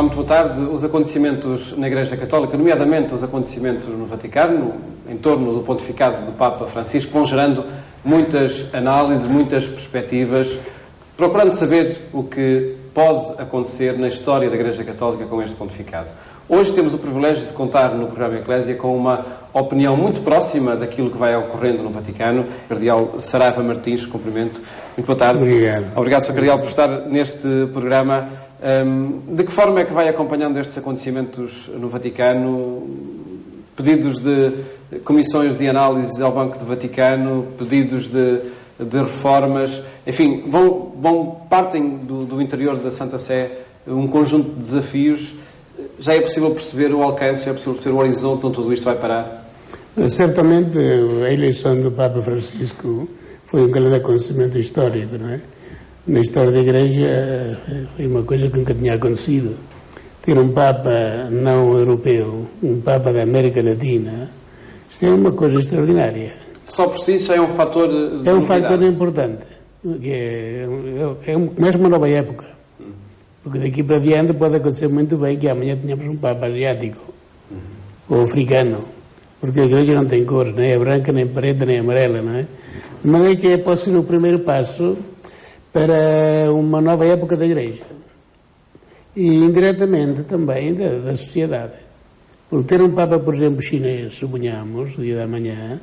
Olá, muito boa tarde. Os acontecimentos na Igreja Católica, nomeadamente os acontecimentos no Vaticano, em torno do pontificado do Papa Francisco, vão gerando muitas análises, muitas perspectivas, procurando saber o que pode acontecer na história da Igreja Católica com este pontificado. Hoje temos o privilégio de contar no programa Eclésia com uma opinião muito próxima daquilo que vai ocorrendo no Vaticano. Cardeal Saraiva Martins, cumprimento. Muito boa tarde. Obrigado. Obrigado, Sr. Cardeal, por estar neste programa. De que forma é que vai acompanhando estes acontecimentos no Vaticano? Pedidos de comissões de análise ao Banco do Vaticano, pedidos de reformas, enfim, partem do interior da Santa Sé um conjunto de desafios. Já é possível perceber o alcance, já é possível perceber o horizonte onde tudo isto vai parar? Certamente a eleição do Papa Francisco foi um grande acontecimento histórico, não é? Na história da Igreja foi uma coisa que nunca tinha acontecido. Ter um Papa não europeu, um Papa da América Latina, isto é uma coisa extraordinária. Só por si isso é um fator de É um fator importante. Começa uma nova época. Porque daqui para diante pode acontecer muito bem que amanhã tenhamos um Papa asiático ou africano, porque a Igreja não tem cores, nem é branca, nem preta, nem amarela, não é? De maneira que pode ser o primeiro passo para uma nova época da Igreja e indiretamente também da sociedade. Por ter um Papa, por exemplo, chinês, suponhamos, no dia da manhã,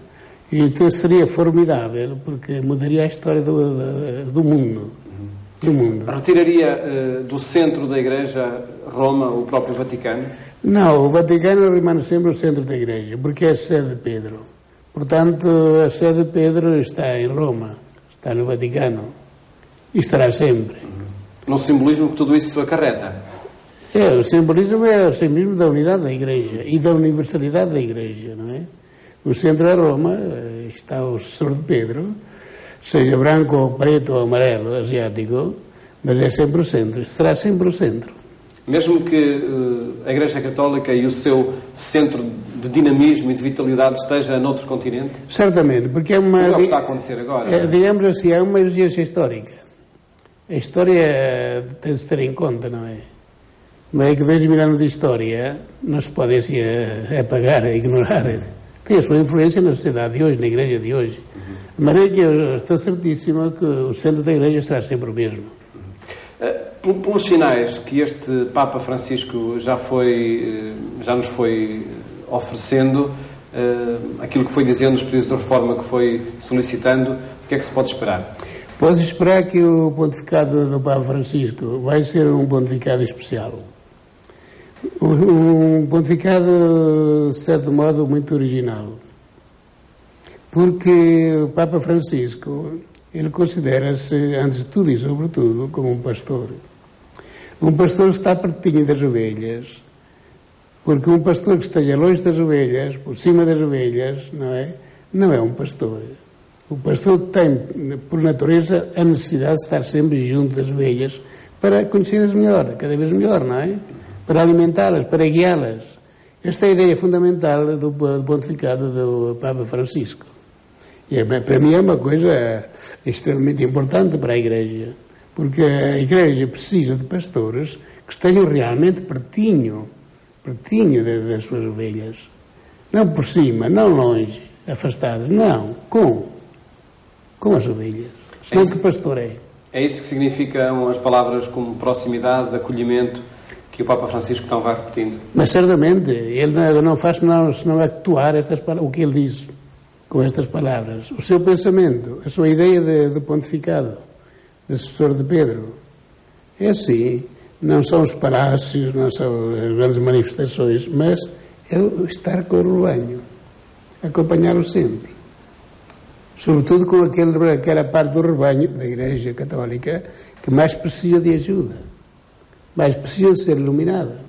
então seria formidável, porque mudaria a história do mundo. Retiraria do centro da Igreja Roma, o próprio Vaticano? Não, o Vaticano remane sempre o centro da Igreja, porque é a sede de Pedro. Portanto, a sede de Pedro está em Roma, está no Vaticano, e estará sempre. No simbolismo que tudo isso acarreta? O simbolismo é o simbolismo da unidade da Igreja e da universalidade da Igreja, não é? O centro é Roma, está o sucessor de Pedro, seja branco ou preto ou amarelo, asiático, mas é sempre o centro, será sempre o centro. Mesmo que a Igreja Católica e o seu centro de dinamismo e de vitalidade esteja noutro continente? Certamente, porque é uma... Como é o que está a acontecer agora? Digamos assim, é uma exigência histórica. A história tem de se ter em conta, não é? Não é que 2000 anos de história não se pode assim apagar, ignorar. Tem a sua influência na sociedade de hoje, na Igreja de hoje. De maneira que eu estou certíssimo que o centro da Igreja será sempre o mesmo. Pelos sinais que este Papa Francisco já nos foi oferecendo, aquilo que foi dizendo, os pedidos de reforma que foi solicitando, o que é que se pode esperar? Pode-se esperar que o pontificado do Papa Francisco vai ser um pontificado especial. Um pontificado, de certo modo, muito original. Porque o Papa Francisco, ele considera-se, antes de tudo e sobretudo, como um pastor. Um pastor que está pertinho das ovelhas, porque um pastor que esteja longe das ovelhas, por cima das ovelhas, não é um pastor. O pastor tem, por natureza, a necessidade de estar sempre junto das ovelhas para conhecê-las melhor, cada vez melhor, não é? Para alimentá-las, para guiá-las. Esta é a ideia fundamental do pontificado do Papa Francisco. E para mim é uma coisa extremamente importante para a Igreja, porque a Igreja precisa de pastores que estejam realmente pertinho das suas ovelhas. Não por cima, não longe, afastadas, não, com as ovelhas. Senão que pastor é? É isso que significam as palavras como proximidade, acolhimento, que o Papa Francisco então vai repetindo? Mas certamente, ele não faz senão actuar o que ele diz com estas palavras. O seu pensamento, a sua ideia de pontificado, de sucessor de Pedro, é assim, não são os palácios, não são as grandes manifestações, mas é o estar com o rebanho, acompanhá-lo sempre. Sobretudo com aquela parte do rebanho da Igreja Católica que mais precisa de ajuda, mais precisa de ser iluminada.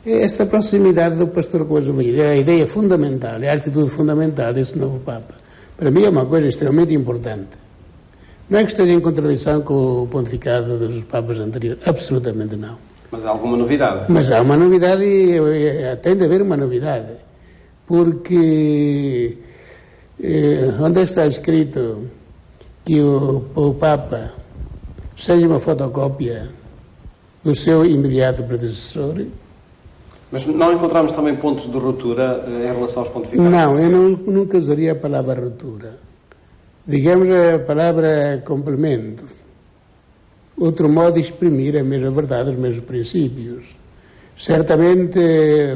É esta proximidade do pastor com as ovelhas, é a ideia fundamental, é a atitude fundamental desse novo Papa. Para mim é uma coisa extremamente importante. Não é que esteja em contradição com o pontificado dos Papas anteriores, absolutamente não. Mas há alguma novidade? Mas há uma novidade e tem de haver uma novidade. Porque onde está escrito que o Papa seja uma fotocópia do seu imediato predecessor. Mas não encontramos também pontos de ruptura em relação aos pontificados? Não, eu nunca usaria a palavra ruptura. Digamos a palavra complemento. Outro modo de exprimir a mesma verdade, os mesmos princípios. Certamente,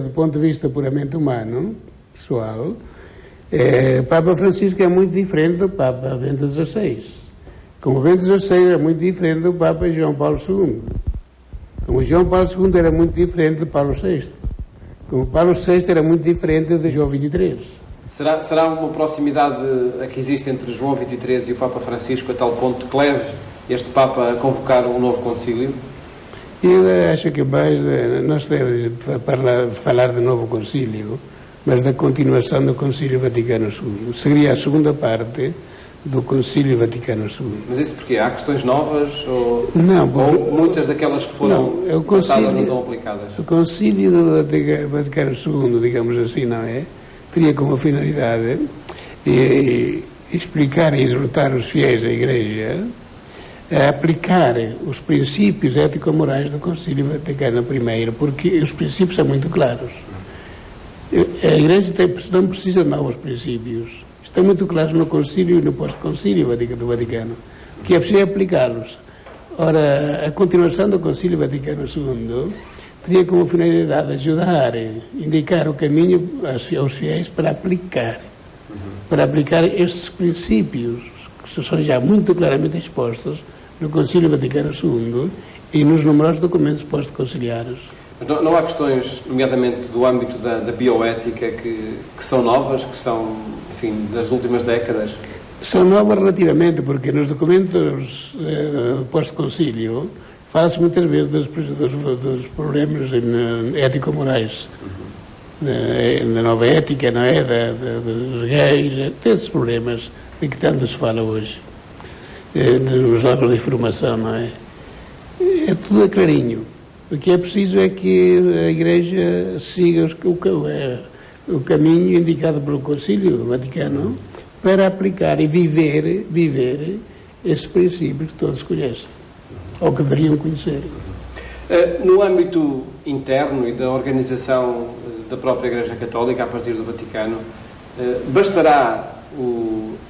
do ponto de vista puramente humano, pessoal, o Papa Francisco é muito diferente do Papa Bento XVI. Como Bento XVI era muito diferente do Papa João Paulo II. Como João Paulo II era muito diferente de Paulo VI. Como Paulo VI era muito diferente de João XXIII. Será uma proximidade a que existe entre João XXIII e o Papa Francisco a tal ponto que leve este Papa a convocar um novo concílio? Eu acho que mais não se deve falar de novo concílio, mas da continuação do Concílio Vaticano II. Seria a segunda parte do Concílio Vaticano II. Mas isso porquê? Há questões novas ou muitas daquelas que foram tratadas não estão aplicadas? O Concílio do Vaticano II, digamos assim, não é? Teria como finalidade explicar e exortar os fiéis da Igreja a aplicar os princípios ético-morais do Concílio Vaticano I, porque os princípios são muito claros. A Igreja não precisa de novos princípios. Estão muito claros no Concílio e no pós-Concílio do Vaticano, que é preciso aplicá-los. Ora, a continuação do Concílio Vaticano II teria como finalidade ajudar, indicar o caminho aos fiéis para aplicar estes princípios, que são já muito claramente expostos no Concílio Vaticano II e nos numerosos documentos pós-conciliares. Não há questões, nomeadamente do âmbito da bioética, que são novas, que são, enfim, das últimas décadas? São novas relativamente, porque nos documentos pós-concílio fala-se muitas vezes dos problemas ético-morais, da nova ética, não é? Dos gays, desses problemas de que tanto se fala hoje, nos órgãos de informação, não é? É tudo clarinho. O que é preciso é que a Igreja siga o caminho indicado pelo Concílio Vaticano para aplicar e viver esses princípios que todos conhecem, ou que deveriam conhecer. No âmbito interno e da organização da própria Igreja Católica, a partir do Vaticano, bastará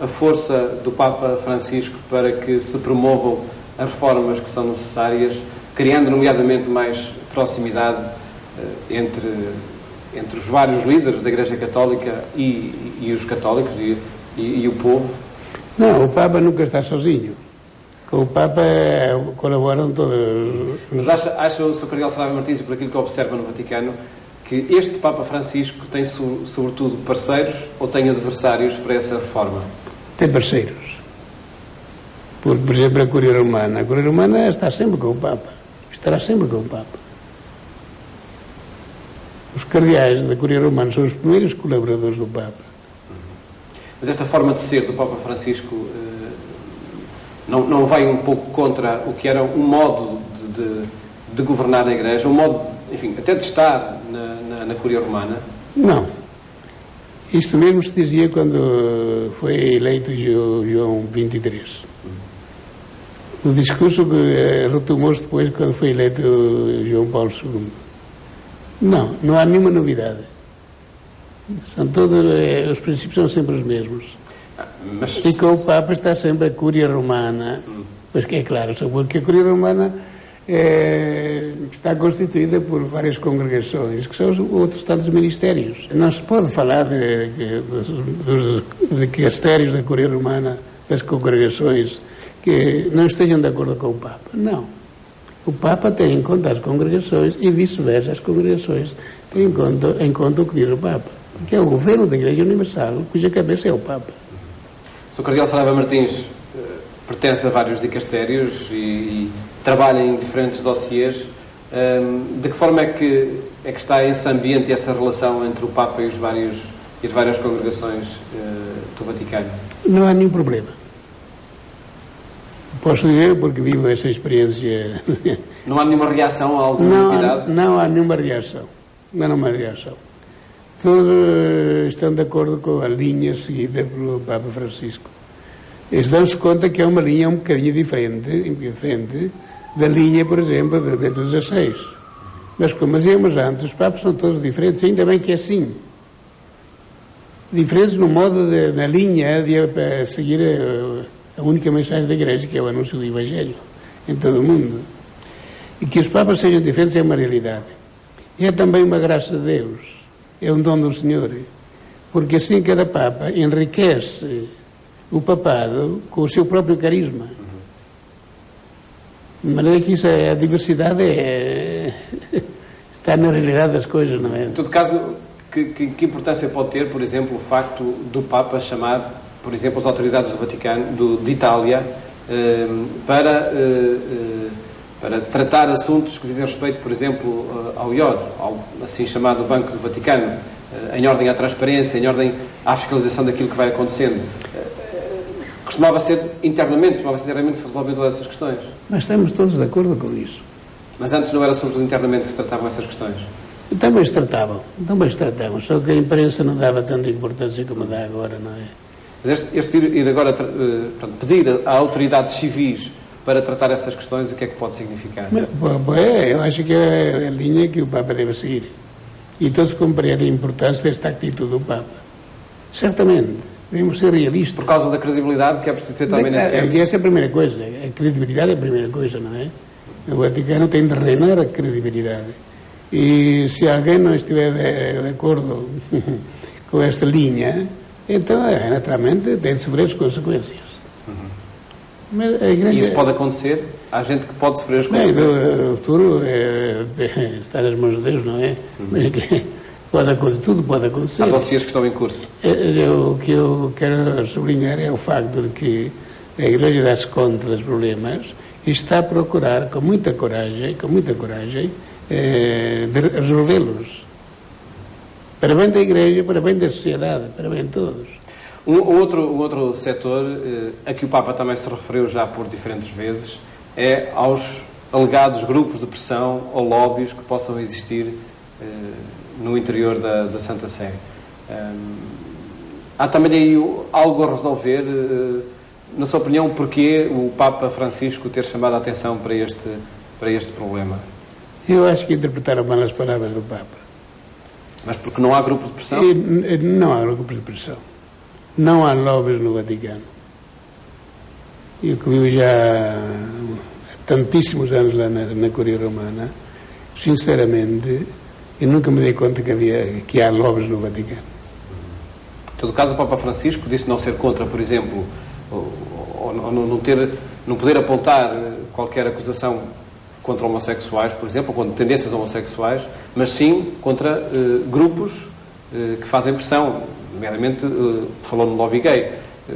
a força do Papa Francisco para que se promovam as reformas que são necessárias, criando, nomeadamente, mais proximidade entre os vários líderes da Igreja Católica e os católicos e o povo? Não, o Papa nunca está sozinho. Com o Papa colaboram todos. Mas acha o Sr. Cardeal Saraiva Martins, por aquilo que observa no Vaticano, que este Papa Francisco tem, sobretudo, parceiros ou tem adversários para essa reforma? Tem parceiros. Porque, por exemplo, a Curia Romana está sempre com o Papa. Estará sempre com o Papa. Os cardeais da Curia Romana são os primeiros colaboradores do Papa. Mas esta forma de ser do Papa Francisco não vai um pouco contra o que era um modo de governar a Igreja, um modo, enfim, até de estar na Curia Romana? Não. Isto mesmo se dizia quando foi eleito João XXIII. O discurso que retomou-se depois quando foi eleito João Paulo II. Não há nenhuma novidade. São todos, os princípios são sempre os mesmos. E com o Papa está sempre a Curia Romana, pois que é claro, porque a Curia Romana está constituída por várias congregações, que são os outros tantos ministérios. Não se pode falar de dicastérios da Curia Romana, das congregações, que não estejam de acordo com o Papa. Não. O Papa tem em conta as congregações e vice-versa, as congregações têm em conta o que diz o Papa, que é o governo da Igreja Universal, cuja cabeça é o Papa. O Sr. Cardeal Saraiva Martins pertence a vários dicastérios e trabalha em diferentes dossiês. De que forma é que está esse ambiente e essa relação entre o Papa e as várias congregações do Vaticano? Não há nenhum problema. Posso dizer porque vivo essa experiência. Não há nenhuma reação a alguma novidade? Não há nenhuma reação. Não há nenhuma reação. Todos estão de acordo com a linha seguida pelo Papa Francisco. Eles dão-se conta que é uma linha um bocadinho diferente da linha, por exemplo, de Bento XVI. Mas como dizíamos antes, os papas são todos diferentes, ainda bem que é assim. Diferentes no modo, na linha de seguir a única mensagem da Igreja, que é o anúncio do Evangelho em todo o mundo. E que os papas sejam diferentes é uma realidade. E é também uma graça de Deus, é um dom do Senhor, porque assim cada papa enriquece o papado com o seu próprio carisma. De maneira que isso a diversidade está na realidade das coisas, não é? Em todo caso, que importância pode ter, por exemplo, o facto do Papa chamar, por exemplo, as autoridades do Vaticano, de Itália, para tratar assuntos que dizem respeito, por exemplo, ao IOR, ao assim chamado Banco do Vaticano, em ordem à transparência, em ordem à fiscalização daquilo que vai acontecendo? Costumava ser internamente resolvido todas essas questões. Mas estamos todos de acordo com isso. Mas antes não era sobretudo internamente que se tratavam essas questões? Também se tratavam, só que a imprensa não dava tanta importância como dá agora, não é? Mas este ir agora pedir a autoridades civis para tratar essas questões, o que é que pode significar? Eu acho que é a linha que o Papa deve seguir. E todos compreendem a importância desta atitude do Papa. Certamente, devemos ser realistas. Por causa da credibilidade que é preciso ter também nesse âmbito. Essa é a primeira coisa. A credibilidade é a primeira coisa, não é? O Vaticano tem de reinar a credibilidade. E se alguém não estiver de acordo com esta linha, então, naturalmente, tem de sofrer as consequências. Mas a Igreja... E isso pode acontecer? Há gente que pode sofrer as consequências? O futuro está nas mãos de Deus, não é? Mas pode acontecer, tudo pode acontecer. Há dossiês que estão em curso. O que eu quero sublinhar é o facto de que a Igreja dá-se conta dos problemas e está a procurar, com muita coragem, de resolvê-los. Para bem da Igreja, para bem da sociedade, para bem de todos. Um outro setor a que o Papa também se referiu já por diferentes vezes é aos alegados grupos de pressão ou lobbies que possam existir no interior da Santa Sé. Há também aí algo a resolver, na sua opinião, porquê o Papa Francisco ter chamado a atenção para este problema? Eu acho que interpretaram mal as palavras do Papa. Mas porque não há grupos de pressão? Não há grupos de pressão. Não há lobbies no Vaticano. Eu que vivo já há tantíssimos anos lá na Curia Romana, sinceramente, eu nunca me dei conta que há lobbies no Vaticano. Em todo caso, o Papa Francisco disse não ser contra, por exemplo, ou não poder apontar qualquer acusação contra homossexuais, por exemplo, ou contra tendências homossexuais, mas sim contra grupos que fazem pressão. Nomeadamente, falou no lobby gay.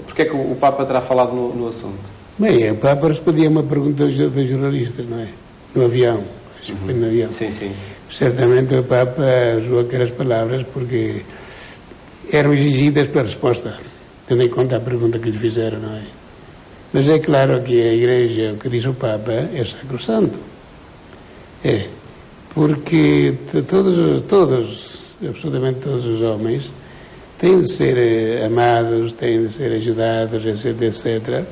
Porquê é que o Papa terá falado no assunto? Bem, o Papa respondia a uma pergunta dos jornalistas, não é? No avião. Acho que foi no avião. Sim, sim. Certamente o Papa usou aquelas palavras porque eram exigidas pela resposta, tendo em conta a pergunta que lhe fizeram, não é? Mas é claro que a Igreja, o que diz o Papa, é sacrosanto. É. Porque absolutamente todos os homens têm de ser amados, têm de ser ajudados, etc., etc.,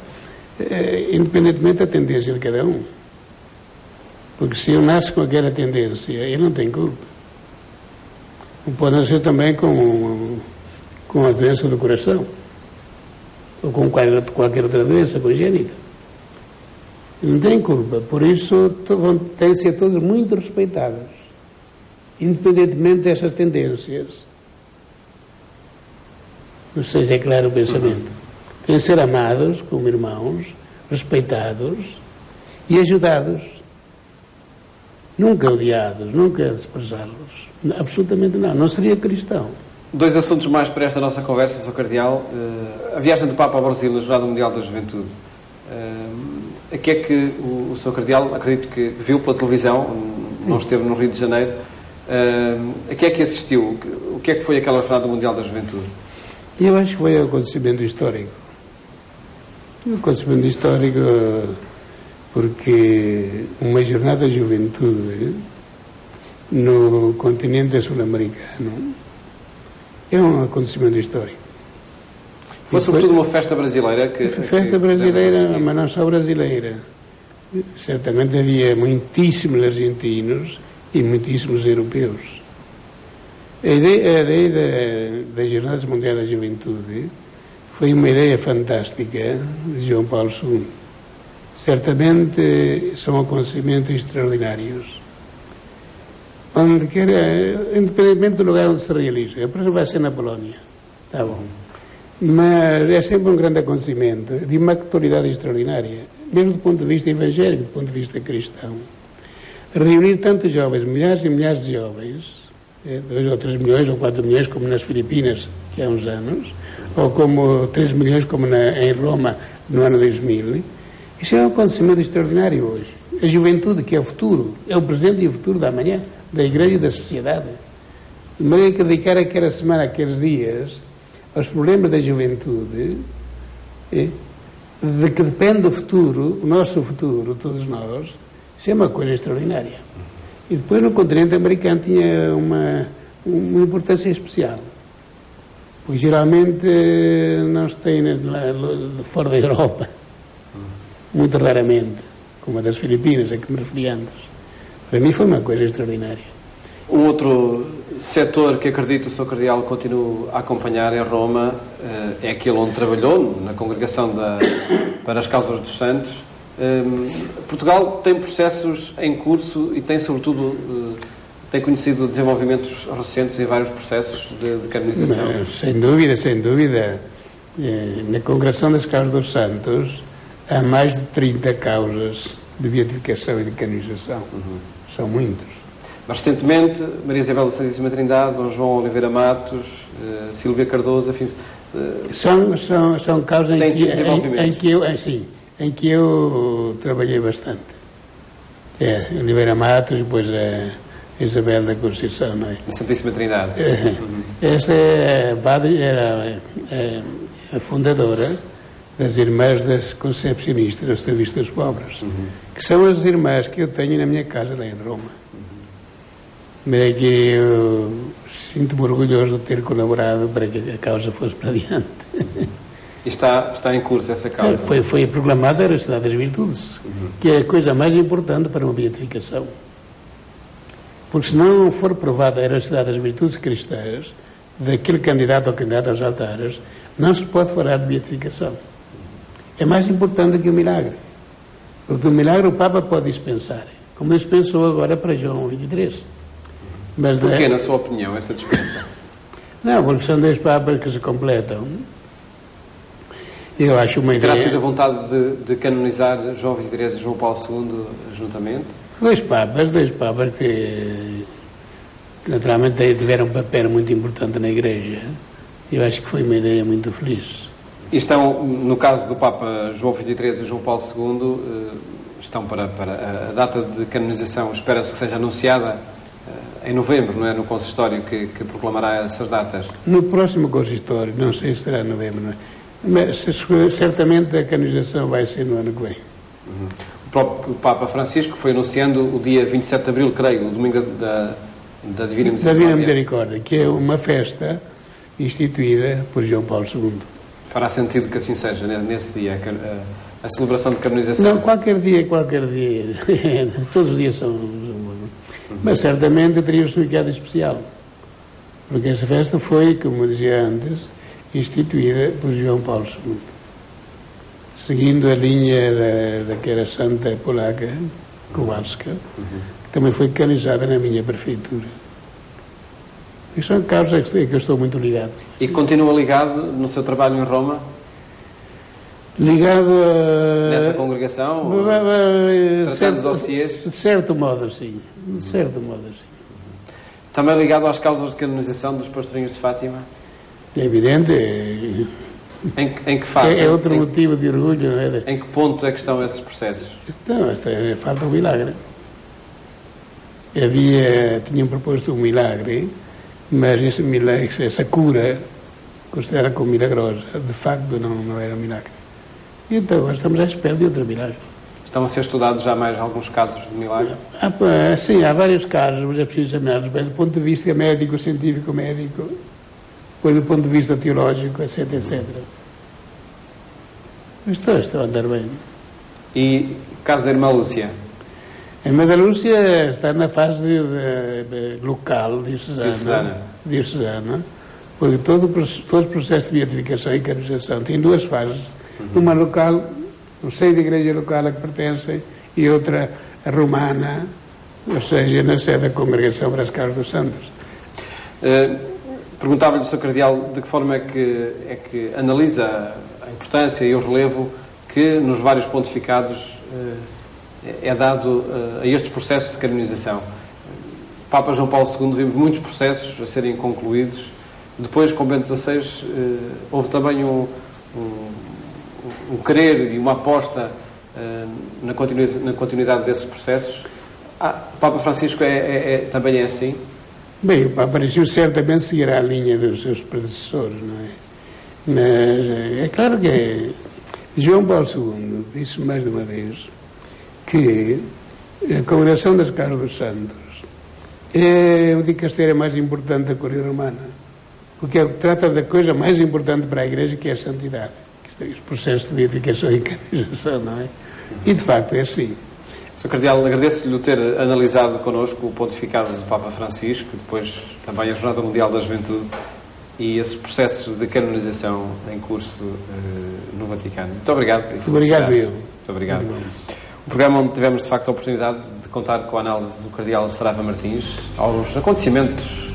independentemente da tendência de cada um. Porque se eu nasço com aquela tendência, ele não tem culpa. Pode nascer também com a doença do coração, ou com qualquer outra doença congénita. Não tem culpa. Por isso, têm de ser todos muito respeitados, independentemente dessas tendências. Não sei se é claro o pensamento. Têm de ser amados como irmãos, respeitados e ajudados. Nunca odiados, nunca desprezá-los. Absolutamente não. Não seria cristão. Dois assuntos mais para esta nossa conversa, Sr. Cardeal. A viagem do Papa ao Brasil na Jornada Mundial da Juventude. A que é que o Sr. Cardeal, acredito que viu pela televisão, não esteve no Rio de Janeiro, a que é que assistiu? O que é que foi aquela Jornada Mundial da Juventude? Eu acho que foi um acontecimento histórico. Um acontecimento histórico porque uma jornada de juventude no continente sul-americano é um acontecimento histórico. Foi sobretudo uma festa brasileira festa brasileira, mas não só brasileira. certamente havia muitíssimos argentinos e muitíssimos europeus. A ideia das Jornadas Mundiais da Juventude foi uma ideia fantástica de João Paulo II. Certamente são acontecimentos extraordinários. Onde quer, independentemente do lugar onde se realiza. A próxima vai ser na Polónia. Está bom. Mas é sempre um grande acontecimento de uma atualidade extraordinária, mesmo do ponto de vista evangélico, do ponto de vista cristão. Reunir tantos jovens, milhares e milhares de jovens, 2 ou 3 milhões ou 4 milhões, como nas Filipinas, que há uns anos, ou como 3 milhões, como em Roma, no ano 2000, isso é um acontecimento extraordinário hoje. A juventude, que é o futuro, é o presente e o futuro da amanhã, da Igreja e da sociedade. De maneira que dedicar aquela semana, aqueles dias, aos problemas da juventude, de que depende o futuro, o nosso futuro, todos nós, isso é uma coisa extraordinária. E depois no continente americano tinha uma importância especial. Porque geralmente não se tem fora da Europa, muito raramente, como a das Filipinas, a que me referi antes. Para mim foi uma coisa extraordinária. Um outro setor que acredito o Sr. Cardeal continue a acompanhar em Roma é aquele onde trabalhou, na Congregação para as Causas dos Santos. Portugal tem processos em curso e tem, sobretudo, tem conhecido desenvolvimentos recentes em vários processos de canonização. Mas, sem dúvida. Na Congregação das Causas dos Santos há mais de 30 causas de beatificação e de canonização. São muitos. Mas recentemente, Maria Isabel da Santíssima Trindade, Dom João Oliveira Matos, Sílvia Cardoso, enfim... São causas em que eu trabalhei bastante. Oliveira Matos, depois a Isabel da Conceição, não é? A Santíssima Trindade. Esta era a fundadora das Irmãs das Concepcionistas, do Serviço dos Pobres, que são as irmãs que eu tenho na minha casa lá em Roma. Mas que eu sinto-me orgulhoso de ter colaborado para que a causa fosse para adiante. E está em curso essa causa? Foi proclamada a Herocidade das Virtudes, que é a coisa mais importante para uma beatificação. Porque se não for provada a Herocidade das Virtudes cristãs, daquele candidato ou candidata aos altares, não se pode falar de beatificação. É mais importante que o milagre. Porque do milagre o Papa pode dispensar, como dispensou agora para João XXIII. Mas porquê, na sua opinião, essa dispensa? Não, porque são 2 papas que se completam. Eu acho uma ideia... Terá sido a vontade de canonizar João XXIII e João Paulo II juntamente? 2 papas que naturalmente tiveram um papel muito importante na Igreja. Eu acho que foi uma ideia muito feliz. E estão, no caso do Papa João XXIII e João Paulo II, estão para a data de canonização, espera-se que seja anunciada em novembro, não é? No consistório que proclamará essas datas. No próximo consistório, não sei se será em novembro, não é? Mas certamente a canonização vai ser no ano que vem. O próprio Papa Francisco foi anunciando o dia 27 de abril, creio, o domingo da Divina Misericórdia. Da Divina Misericórdia, que é uma festa instituída por João Paulo II. Fará sentido que assim seja, nesse dia, a celebração de canonização? Não, qualquer dia. Todos os dias são mas certamente teria um significado especial. Porque essa festa foi, como eu dizia antes, instituída por João Paulo II. Seguindo a linha daquela santa polaca, Kowalska, que também foi canonizada na minha prefeitura. E são causas que eu estou muito ligado. E continua ligado no seu trabalho em Roma? Ligado a... Nessa congregação? Tratando dossiês? De certo modo, sim. Também ligado às causas de canonização dos pastorinhos de Fátima? É evidente. Em que fase? É outro motivo de orgulho, não é? Em que ponto é que estão esses processos? Falta um milagre. Tinham proposto um milagre, mas esse milagre, essa cura, considerada como milagrosa, de facto não era um milagre. E então agora estamos à espera de outro milagre. Estão a ser estudados já mais alguns casos de milagre? Sim, há vários casos, mas é preciso examiná-los bem do ponto de vista médico, científico-médico, depois do ponto de vista teológico, etc. Mas estou a andar bem. E o caso da irmã Lúcia? A irmã da Lúcia está na fase local, diocesana, porque todos os processos de beatificação e canonização têm duas fases. Uma local, no seio da igreja local a que pertencem, e outra romana, ou seja, na sede da Congregação para as Causas dos Santos. Perguntava-lhe, Sr. Cardeal, de que forma é que analisa a importância e o relevo que nos vários pontificados é dado a estes processos de canonização. Papa João Paulo II vimos muitos processos a serem concluídos. Depois, com Bento XVI, houve também um querer e uma aposta na continuidade desses processos. O Papa Francisco também é assim? Bem, o Papa Francisco certamente seguirá a linha dos seus predecessores, não é? Mas é claro que João Paulo II disse mais de uma vez que a Congregação das Causas dos Santos é o dicastério mais importante da Curia Romana, porque trata da coisa mais importante para a Igreja, que é a santidade, os processos de beatificação e canonização, não é? E de facto é assim. Sr. Cardeal, agradeço-lhe o ter analisado connosco o pontificado do Papa Francisco, depois também a Jornada Mundial da Juventude e esses processos de canonização em curso no Vaticano. Muito obrigado. Obrigado, eu. Muito obrigado. O programa onde tivemos, de facto, a oportunidade de contar com a análise do Cardeal Saraiva Martins aos acontecimentos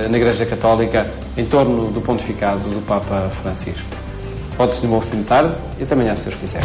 na Igreja Católica em torno do pontificado do Papa Francisco. Votos de um bom fim de tarde e até amanhã, se Deus quiser.